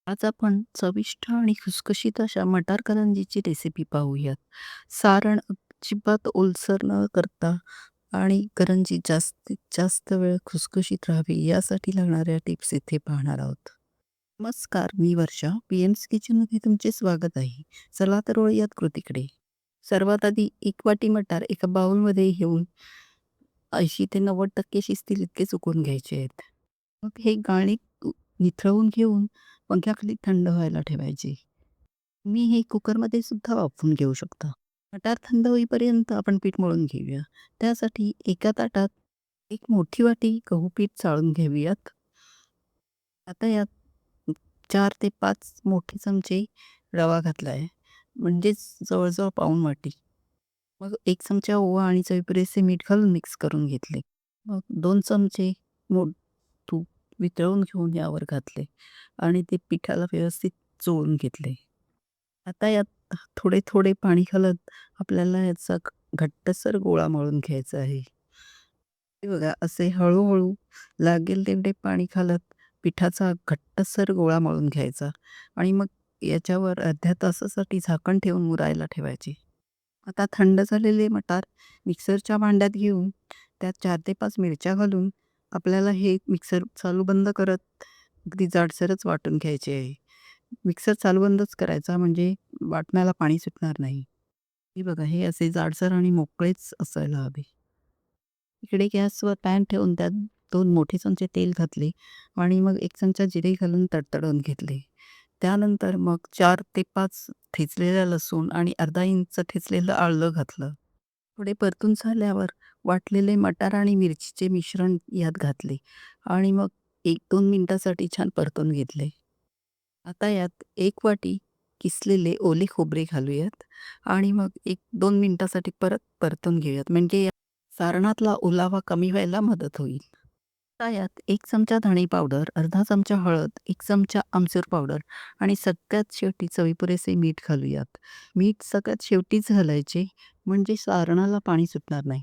आज आपण चविष्ट आणि खुसखुशीत अशा मटार करंजीची रेसिपी पाहूयात. सारण अजिबात ओलसर न करता आणि करंजी जास्तीत जास्त वेळ खुसखुशीत राहावी यासाठी लागणाऱ्या टिप्स इथे पाहणार आहोत. नमस्कार, मी वर्षा. पीएम's किचनमध्ये तुमचे स्वागत आहे. चला तर वळूयात कृतीकडे. सर्वात आधी एक वाटी मटार एका बाउलमध्ये घेऊन 80 ते 90% शिजतील इतके सुकवून घ्यायचे आहेत. मग हे गाळणीत निथळवून घेऊन पंख्याखाली थंड व्हायला ठेवायचे. मी हे कुकरमध्ये सुद्धा वाफवून घेऊ शकता. मटार थंड होईपर्यंत आपण पीठ मळून घेऊया. त्यासाठी एका ताटात एक मोठी वाटी गहू पीठ चाळून घेऊयात. आता यात 4 ते 5 मोठे चमचे रवा घातला आहे. म्हणजेच जवळ-जवळ पाऊण वाटी. मग 1 चमचा ओवा आणि चवीपुरेसे मीठ घालून मिक्स करून घेतले. मग 2 चमचे तूप वितळून घेऊन यावर घातले आणि ते पिठाला व्यवस्थित चोळून घेतले. आता यात थोडे-थोडे पाणी घालत आपल्याला याचा घट्टसर गोळा मळून घ्यायचा आहे. हे बघा असे हळू लागेल तेवढे पाणी घालत पिठाचा घट्टसर गोळा मळून घ्यायचा आणि मग याच्यावर अर्ध्या तासासाठी झाकण ठेवून मुरायला ठेवायचे. आता थंड झालेले मटार मिक्सरच्या भांड्यात घेऊन त्यात 4 ते 5 मिरच्या घालून आपल्याला हे मिक्सर चालू बंद करत अगदी जाडसरच वाटून घ्यायचे आहे. मिक्सर चालू बंदच करायचा म्हणजे वाटण्याला पाणी सुटणार नाही. हे बघा हे असे जाडसर आणि मोकळेच असायला हवे. इकडे गॅसवर पॅन ठेवून त्यात 2 मोठे चमचे तेल घातले आणि मग 1 चमचा जिरे घालून तडतडून घेतले. त्यानंतर मग 4 ते 5 ठेचलेला लसूण आणि अर्धा इंच ठेचलेलं आलं घातलं. थोडे परतून झाल्यावर वाटलेले मटार आणि मिरचीचे मिश्रण यात घातले आणि मग 1-2 मिनिटासाठी छान परतून घेतले. आता यात 1 वाटी किसलेले ओले खोबरे घालूयात आणि मग 1-2 मिनिटासाठी परत परतून घेऊयात. म्हणजे या सारणातला ओलावा कमी व्हायला मदत होईल. आता यात 1 चमचा धणे पावडर, अर्धा चमचा हळद, 1 चमचा आमचूर पावडर आणि सगळ्यात शेवटी चवीपुरेसे मीठ घालूयात. मीठ सगळ्यात शेवटीच घालायचे म्हणजे सारणाला पाणी सुटणार नाही.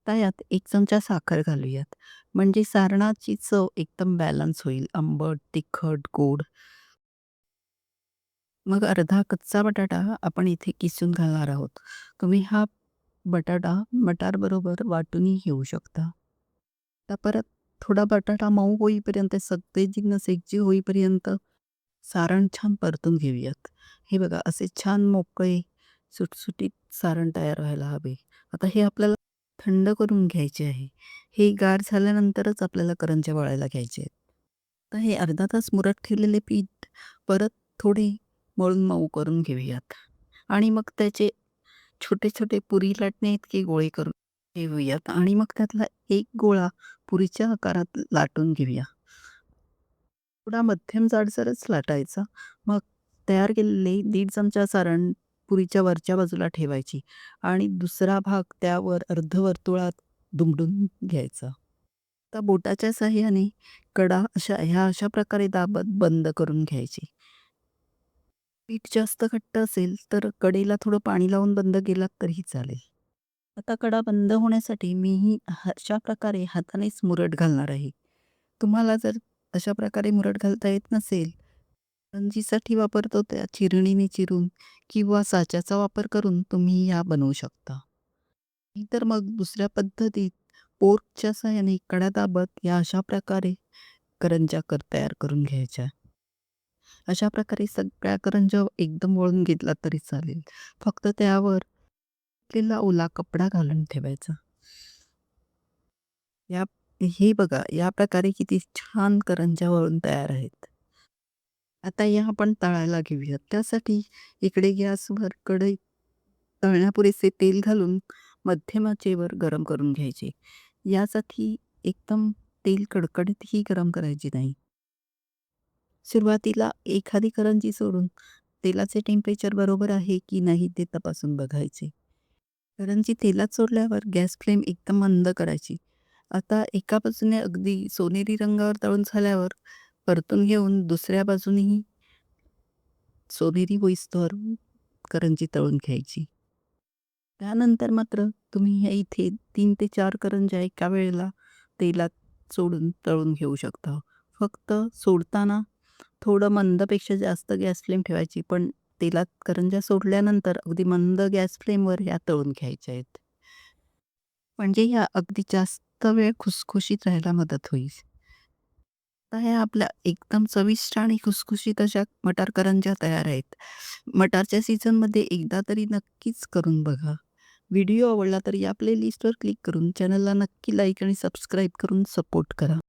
आता यात 1 चमचा साखर घालूयात. म्हणजे सारणाची चव एकदम बॅलन्स होईल. आंबट, तिखट, गोड. मग अर्धा कच्चा बटाटा आपण इथे किसून घालणार आहोत. तुम्ही हा बटाटा मटारबरोबर वाटूनही घेऊ शकता. आता परत थोडा बटाटा मऊ होईपर्यंत सगळे जिन्नस एकजीव होईपर्यंत सारण छान परतून घेऊयात. हे बघा असे छान मोकळे सुटसुटीत सारण तयार व्हायला हवे. आता हे आपल्याला थंड करून घ्यायचे आहे. हे गार झाल्यानंतरच आपल्याला करंज्या वळायला घ्यायचे आहेत. तर हे अर्धा तास मुरत ठेवलेले पीठ परत थोडे मळून मऊ करून घेऊयात आणि मग त्याचे छोटे-छोटे पुरी लाटणे इतके गोळे करून घेऊयात आणि मग त्यातला एक गोळा पुरीच्या आकारात लाटून घेऊया. थोडा मध्यम जाडसरच लाटायचा. मग तयार केलेले 1.5 चमचा सारण पुरीच्या वरच्या बाजूला ठेवायची आणि दुसरा भाग त्यावर अर्धवर्तुळात दुमडून घ्यायचा. आता बोटाच्या साहाय्याने कडा अशा प्रकारे दाबत बंद करून घ्यायची. पीठ जास्त घट्ट असेल तर कडेला थोडं पाणी लावून बंद केलात तरीही चालेल. आता कडा बंद होण्यासाठी मीही अशा प्रकारे हातानेच मुरट घालणार आहे. तुम्हाला जर अशा प्रकारे मुरट घालता येत नसेल, करंजीसाठी वापरतो त्या चिरणीने चिरून किंवा साच्याचा वापर करून तुम्ही या बनवू शकता. नाहीतर मग दुसऱ्या पद्धतीत पोर्कच्या साहाय्याने कडा दाबत या अशा प्रकारे करंज्या तयार करून घ्यायच्या. अशा प्रकारे सगळ्या करंज्या एकदम वळून घेतला तरी चालेल. फक्त त्यावर सुकलेला ओला कपडा घालून ठेवायचा. या हे बघा या प्रकारे किती छान करंज्या वळून तयार आहेत. आता या आपण तळायला घेऊयात. त्यासाठी इकडे गॅसवर कढईत तळण्यापुरेसे तेल घालून मध्यम आचेवर गरम करून घ्यायचे. यासाठी एकदम तेल कडकडीतही गरम करायचे नाही. सुरुवातीला एखादी करंजी सोडून तेलाचे टेम्परेचर बरोबर आहे की नाही ते तपासून बघायचे. करंजी तेलात सोडल्यावर गॅस फ्लेम एकदम मंद करायची. आता एका बाजूने अगदी सोनेरी रंगावर तळून झाल्यावर परतून घेऊन दुसऱ्या बाजूनेही सोनेरी होईस्तोवर करंजी तळून घ्यायची. त्यानंतर मात्र तुम्ही ह्या इथे 3 ते 4 करंज्या एका वेळेला तेलात सोडून तळून घेऊ शकता. फक्त सोडताना थोडं मंदपेक्षा जास्त गॅस फ्लेम ठेवायची, पण तेलात करंज्या सोडल्यानंतर अगदी मंद गॅस फ्लेमवर ह्या तळून घ्यायच्या आहेत. म्हणजे ह्या अगदी जास्त वेळ खुसखुशीत राहायला मदत होईल. आता ह्या आपल्या एकदम चविष्ट आणि खुसखुशीत अशा मटार करंज्या तयार आहेत. मटारच्या सीझनमध्ये एकदा तरी नक्कीच करून बघा. व्हिडिओ आवडला तर या प्लेलिस्टवर क्लिक करून चॅनलला नक्की लाईक आणि सबस्क्राईब करून सपोर्ट करा.